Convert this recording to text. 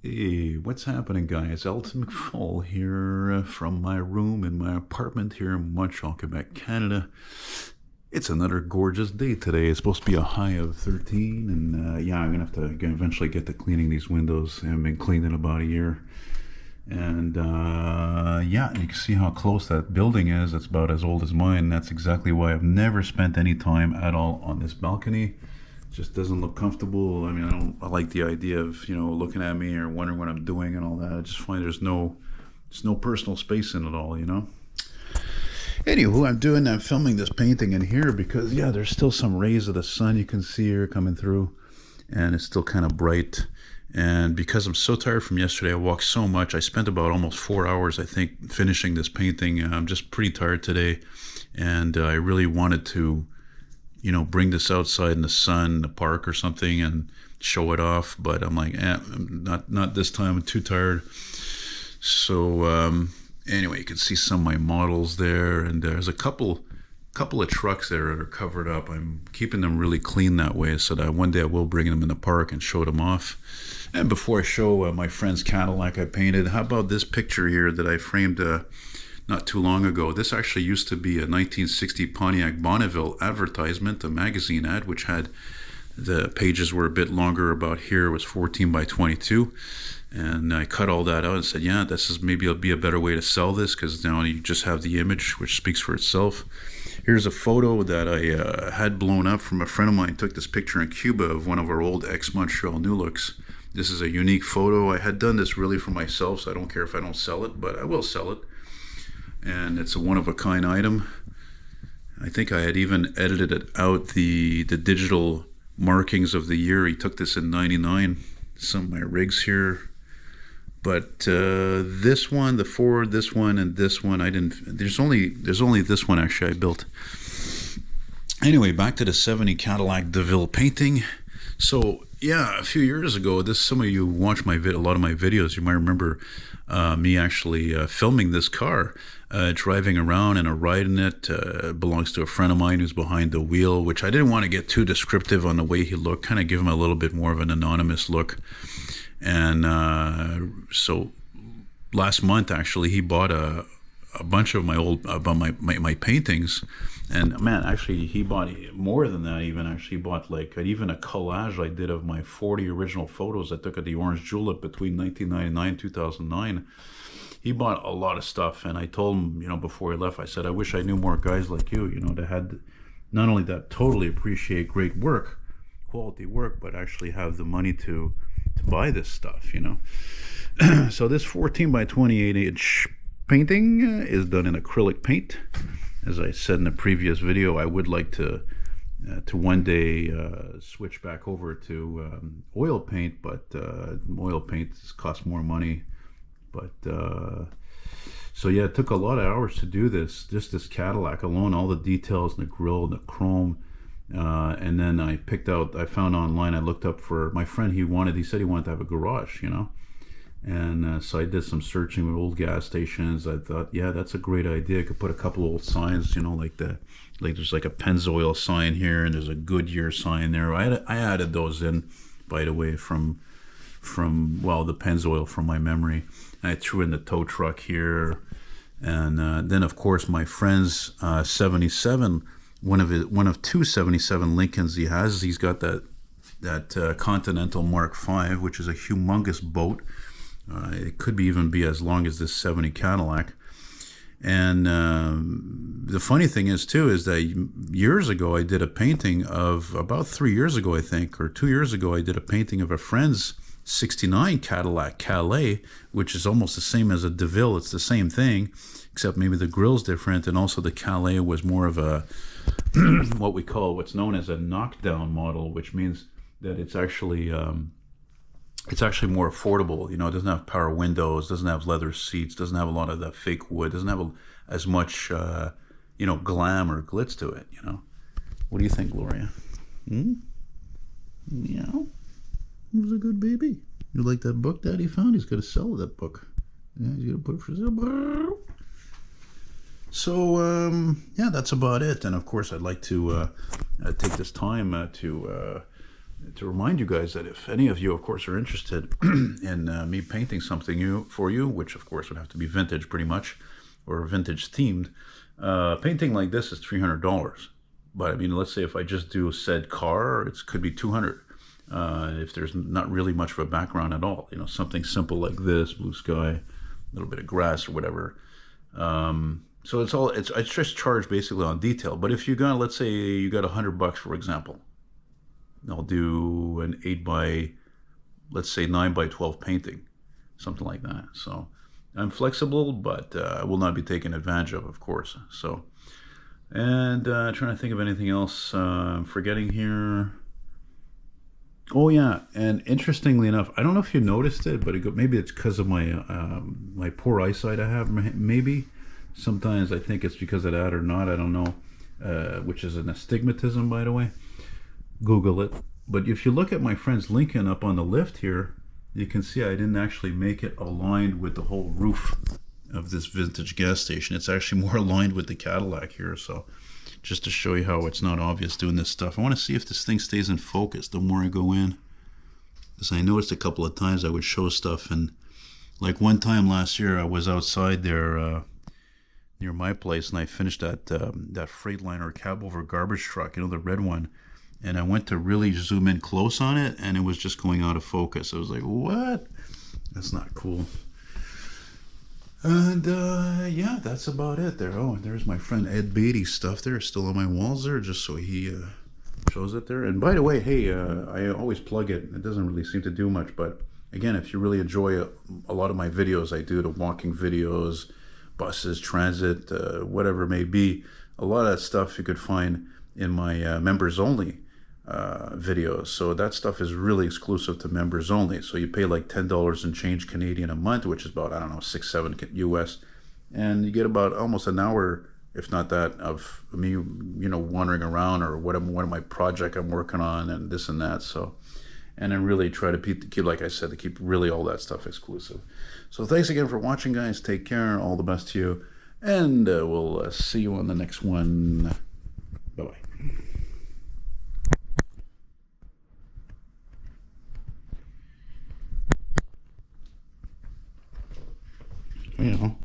Hey, what's happening, guys? Elton McFall here from my room in my apartment here in Montreal, Quebec, Canada. It's another gorgeous day today. It's supposed to be a high of 13, and yeah, I'm gonna have to eventually get to cleaning these windows. I haven't been cleaned in about a year, and yeah, you can see how close that building is. It's about as old as mine. That's exactly why I've never spent any time at all on this balcony. Just doesn't look comfortable. I mean, I like the idea of, looking at me or wondering what I'm doing and all that. I just find there's no personal space in it all. Anywho, I'm filming this painting in here because, yeah, there's still some rays of the sun you can see here coming through, and it's still kind of bright. And because I'm so tired from yesterday, I walked so much. I spent about almost 4 hours, I think, finishing this painting. I'm just pretty tired today, and I really wanted to bring this outside in the sun, the park or something, and show it off. But I'm like, not this time. I'm too tired. So anyway, you can see some of my models there, and there's a couple of trucks there that are covered up. I'm keeping them really clean that way, so that one day I will bring them in the park and show them off. And before I show my friend's Cadillac I painted, how about this picture here that I framed not too long ago? This actually used to be a 1960 Pontiac Bonneville advertisement, a magazine ad, which had the pages were a bit longer. About here it was 14 by 22, and I cut all that out and said, yeah, maybe it'll be a better way to sell this, because now you just have the image, which speaks for itself. Here's a photo that I had blown up from a friend of mine. Took this picture in Cuba of one of our old ex-Montreal New Looks. This is a unique photo. I had done this really for myself, so I don't care if I don't sell it, but I will sell it. And it's a one-of-a-kind item. I think I had even edited it out, the digital markings of the year. He took this in '99. Some of my rigs here. But this one, the Ford, this one, and this one, I didn't. There's only this one actually I built. Anyway, back to the '70 Cadillac Deville painting. So yeah, a few years ago, some of you watch a lot of my videos. You might remember me actually filming this car, driving around, and a ride in it. Belongs to a friend of mine who's behind the wheel, which I didn't want to get too descriptive on the way he looked. Kind of give him a little bit more of an anonymous look. And so last month, actually, he bought a bunch of my old my paintings. And man, actually, he bought more than that. Even actually, he bought even a collage I did of my 40 original photos I took at the Orange Julep between 1999 and 2009. He bought a lot of stuff, and I told him, before he left, I said, I wish I knew more guys like you, that had not only that totally appreciate great work, quality work, but actually have the money to buy this stuff. So this 14 by 28 inch painting is done in acrylic paint. As I said in the previous video, I would like to one day switch back over to oil paint, but oil paint costs more money. But so yeah, it took a lot of hours to do this. Just this Cadillac alone, all the details, and the grille, and the chrome. And then I found online, I looked up for my friend. He said he wanted to have a garage, and so I did some searching with old gas stations. I thought, yeah, that's a great idea. I could put a couple of old signs, like there's like a Pennzoil sign here, and there's a Goodyear sign there. I added those in, by the way, from the Pennzoil from my memory. I threw in the tow truck here, and then of course my friend's 77. One of two 77 Lincolns he has. He's got that Continental Mark V, which is a humongous boat. It could even be as long as this 70 Cadillac. And the funny thing is that years ago I did a painting of, about 3 years ago I think, or 2 years ago, I did a painting of a friend's 69 Cadillac Calais, which is almost the same as a Deville. It's the same thing, except maybe the grille's different, and also the Calais was more of a what's known as a knockdown model, which means that it's actually more affordable. It doesn't have power windows, doesn't have leather seats, doesn't have a lot of that fake wood, doesn't have as much glam or glitz to it. What do you think, Gloria? Yeah, it was a good baby. You like that book Daddy found? He's going to sell that book. Yeah, he's going to put it for sale. So yeah, that's about it. And of course, I'd like to take this time to to remind you guys that if any of you, of course, are interested in me painting something for you, which of course would have to be vintage pretty much, or vintage themed, painting like this is $300. But I mean, let's say if I just do said car, it could be 200. If there's not really much of a background at all, you know, something simple like this, blue sky, a little bit of grass or whatever. So it's just charged basically on detail. But if you got, let's say you got $100, for example, I'll do an 8 by, let's say 9 by 12 painting, something like that. So I'm flexible, but I will not be taken advantage of course. So, and trying to think of anything else I'm forgetting here. Oh yeah, and interestingly enough, I don't know if you noticed it, but maybe it's because of my my poor eyesight I have. Maybe sometimes I think it's because of that or not. I don't know. Which is an astigmatism, by the way. Google it. But if you look at my friend's Lincoln up on the lift here, you can see I didn't actually make it aligned with the whole roof of this vintage gas station. It's actually more aligned with the Cadillac here. So just to show you how it's not obvious doing this stuff. I want to see if this thing stays in focus the more I go in. Because I noticed a couple of times I would show stuff, and like one time last year I was outside there near my place, and I finished that Freightliner cab over garbage truck, you know, the red one. And I went to really zoom in close on it, and it was just going out of focus. I was like, what? That's not cool. And yeah, that's about it there. Oh, and there's my friend Ed Beatty's stuff there, still on my walls there, just so he shows it there. And by the way, hey, I always plug it. It doesn't really seem to do much, but again, if you really enjoy a lot of my videos, I do the walking videos, buses, transit, whatever it may be. A lot of that stuff you could find in my members only videos. So that stuff is really exclusive to members only. So you pay like $10 and change Canadian a month, which is about, I don't know, 6-7 US, and you get about almost an hour, if not that, of me, you know, wandering around, or what of my project I'm working on, and this and that. So, and I really try to keep, like I said, to keep really all that stuff exclusive. So thanks again for watching, guys. Take care. All the best to you, and we'll see you on the next one. Bye bye. You know.